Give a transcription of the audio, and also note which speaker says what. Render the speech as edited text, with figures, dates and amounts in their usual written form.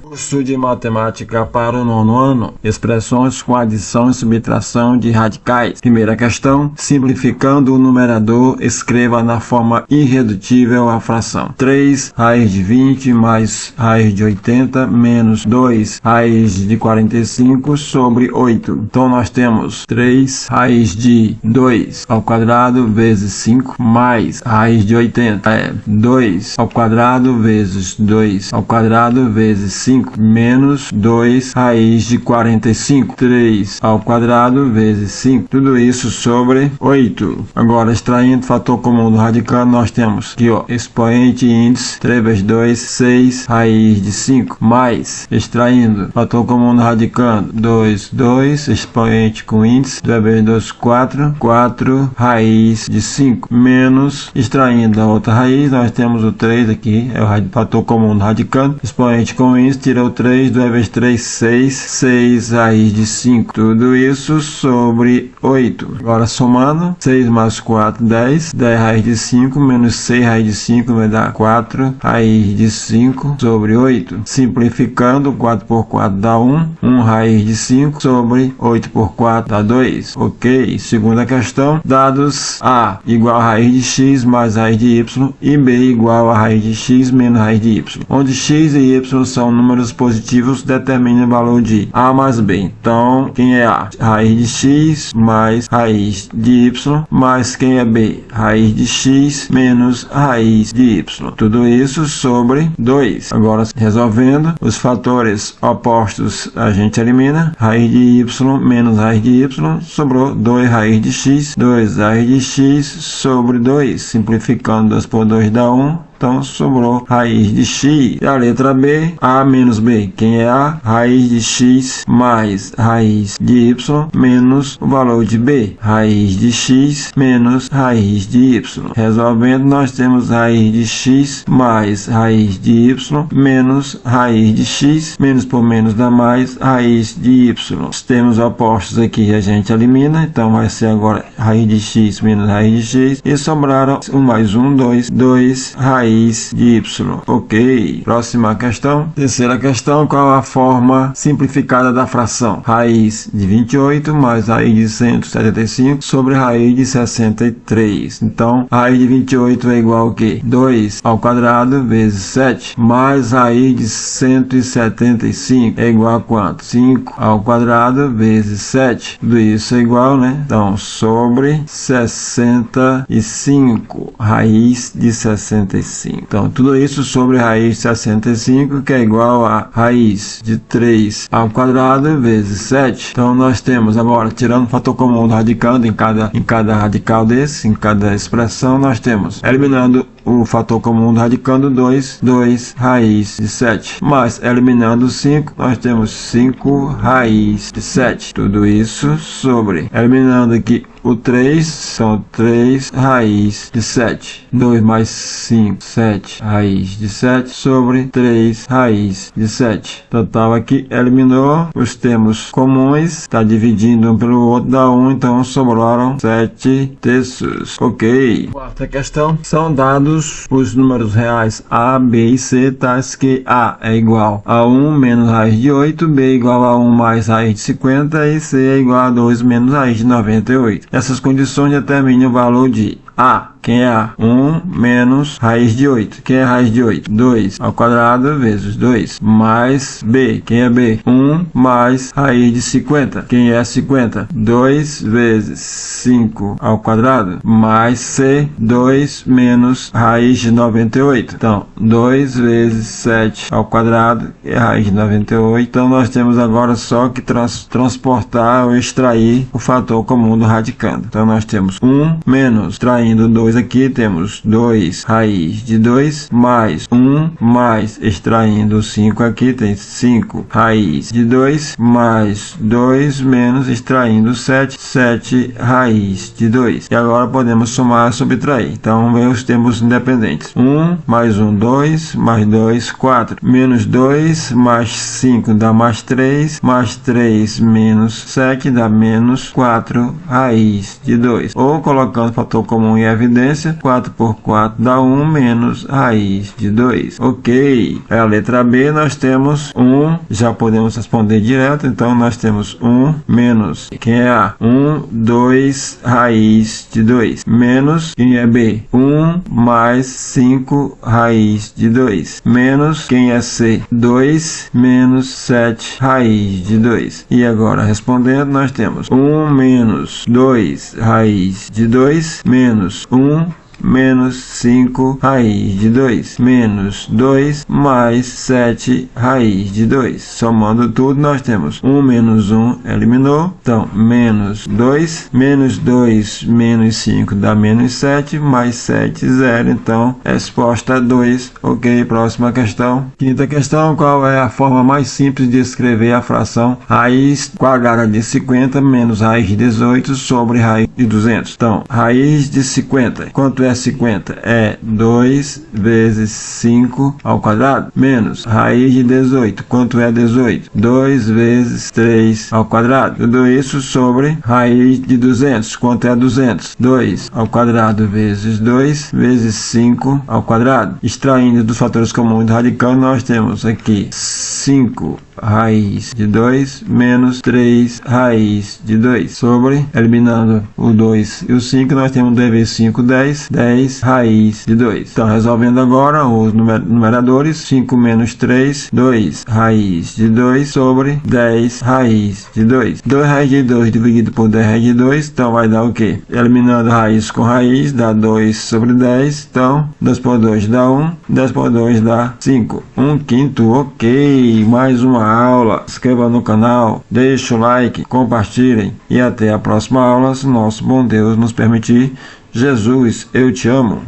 Speaker 1: Curso de Matemática para o 9º ano. Expressões com adição e subtração de radicais. Primeira questão. Simplificando o numerador, escreva na forma irredutível a fração. 3 raiz de 20 mais raiz de 80 menos 2 raiz de 45 sobre 8. Então nós temos 3 raiz de 2 ao quadrado vezes 5 mais raiz de 80. 2 ao quadrado vezes 2 ao quadrado vezes 5 menos 2 raiz de 45, 3 ao quadrado vezes 5, tudo isso sobre 8. Agora, extraindo o fator comum do radicando, nós temos aqui, ó, expoente e índice, 3 vezes 2, 6 raiz de 5, mais, extraindo o fator comum do radicando, 2, expoente com índice, 2 vezes 2, 4 raiz de 5, menos, extraindo a outra raiz, nós temos o 3 aqui, é o fator comum do radicando, expoente com índice, tira o 3, 2 vezes 3, 6 raiz de 5, tudo isso sobre 8. Agora somando, 6 mais 4, 10 raiz de 5 menos 6 raiz de 5 vai dar 4 raiz de 5 sobre 8. Simplificando, 4 por 4 dá 1 raiz de 5 sobre 8 por 4 dá 2. Ok, segunda questão, dados A igual a raiz de x mais raiz de y e B igual a raiz de x menos raiz de y, onde x e y são números positivos, determine o valor de A mais B. Então, quem é A? Raiz de x mais raiz de y, mais quem é B? Raiz de x menos raiz de y. Tudo isso sobre 2. Agora, resolvendo, os fatores opostos a gente elimina. Raiz de y menos raiz de y, sobrou 2 raiz de x, 2 raiz de x sobre 2. Simplificando, 2 por 2 dá 1. Então, sobrou raiz de x. E a letra B, A menos B. Quem é A? Raiz de x mais raiz de y menos o valor de B. Raiz de x menos raiz de y. Resolvendo, nós temos raiz de x mais raiz de y menos raiz de x. Menos por menos dá mais raiz de y. Os termos opostos aqui a gente elimina. Então, vai ser agora raiz de x menos raiz de x. E sobraram 1 mais 1, 2 raiz de y. Ok. Próxima questão. Terceira questão. Qual a forma simplificada da fração? Raiz de 28 mais raiz de 175 sobre raiz de 63. Então, raiz de 28 é igual ao quê? 2 ao quadrado vezes 7 mais raiz de 175 é igual a quanto? 5 ao quadrado vezes 7. Tudo isso é igual, né? Então, sobre 65 raiz de 65. Então, tudo isso sobre raiz de 65, que é igual a raiz de 3 ao quadrado vezes 7. Então, nós temos agora, tirando o fator comum do radicando em cada radical desse, em cada expressão, nós temos, eliminando o fator comum do radicando, 2 raiz de 7. Mas, eliminando 5, nós temos 5 raiz de 7. Tudo isso sobre, eliminando aqui o 3, são 3 raiz de 7. 2 mais 5, 7 raiz de 7 sobre 3 raiz de 7. Total aqui, eliminou os termos comuns, está dividindo um pelo outro, dá 1, então sobraram 7 terços. Ok. Quarta questão, são dados os números reais A, B e C, tais que A é igual a 1 menos raiz de 8, B é igual a 1 mais raiz de 50 e C é igual a 2 menos raiz de 98. Essas condições determinam o valor de A. Quem é A? 1 menos raiz de 8. Quem é raiz de 8? 2 ao quadrado vezes 2. Mais B. Quem é B? 1 mais raiz de 50. Quem é 50? 2 vezes 5 ao quadrado. Mais C. 2 menos raiz de 98. Então, 2 vezes 7 ao quadrado é raiz de 98. Então, nós temos agora só que transportar ou extrair o fator comum do radicando. Então, nós temos 1 menos, extraindo 2 aqui, temos 2 raiz de 2 mais 1 mais, extraindo 5 aqui, tem 5 raiz de 2 mais 2 menos, extraindo 7 raiz de 2. E agora podemos somar e subtrair. Então, vem os termos independentes. 1 mais 1, 2 mais 2, 4. Menos 2 mais 5 dá mais 3 menos 7 dá menos 4 raiz de 2. Ou colocando o fator comum comum em evidência. 4 por 4 dá 1 menos raiz de 2. Ok. A letra B nós temos 1. Já podemos responder direto. Então nós temos 1 menos. Quem é A? 1, 2 raiz de 2. Menos. Quem é B? 1 mais 5 raiz de 2. Menos. Quem é C? 2 menos 7 raiz de 2. E agora respondendo nós temos 1 menos 2 raiz de 2 menos 1 menos 5 raiz de 2 menos 2 mais 7 raiz de 2. Somando tudo nós temos 1 menos 1 eliminou, então menos 2 menos 5 dá menos 7 mais 7 0, então resposta 2. Ok, próxima questão. Quinta questão, qual é a forma mais simples de escrever a fração raiz quadrada de 50 menos raiz de 18 sobre raiz de 200? Então raiz de 50, quanto é 50? É 2 vezes 5 ao quadrado, menos raiz de 18. Quanto é 18? 2 vezes 3 ao quadrado. Tudo isso sobre raiz de 200. Quanto é 200? 2 ao quadrado vezes 2 vezes 5 ao quadrado. Extraindo dos fatores comuns do radical, nós temos aqui 5 raiz de 2 menos 3 raiz de 2 sobre, eliminando o 2 e o 5, nós temos 2 vezes 5, 10 raiz de 2. Então, resolvendo agora os numeradores, 5 menos 3, 2 raiz de 2 sobre 10 raiz de 2. 2 raiz de 2 dividido por 10 raiz de 2, então vai dar o quê? Eliminando raiz com raiz, dá 2 sobre 10, então 2 por 2 dá 1, 10 por 2 dá 5. 1/5, ok, mais uma aula. Se inscreva no canal, deixe o like, compartilhem e até a próxima aula, se nosso bom Deus nos permitir. Jesus, eu te amo.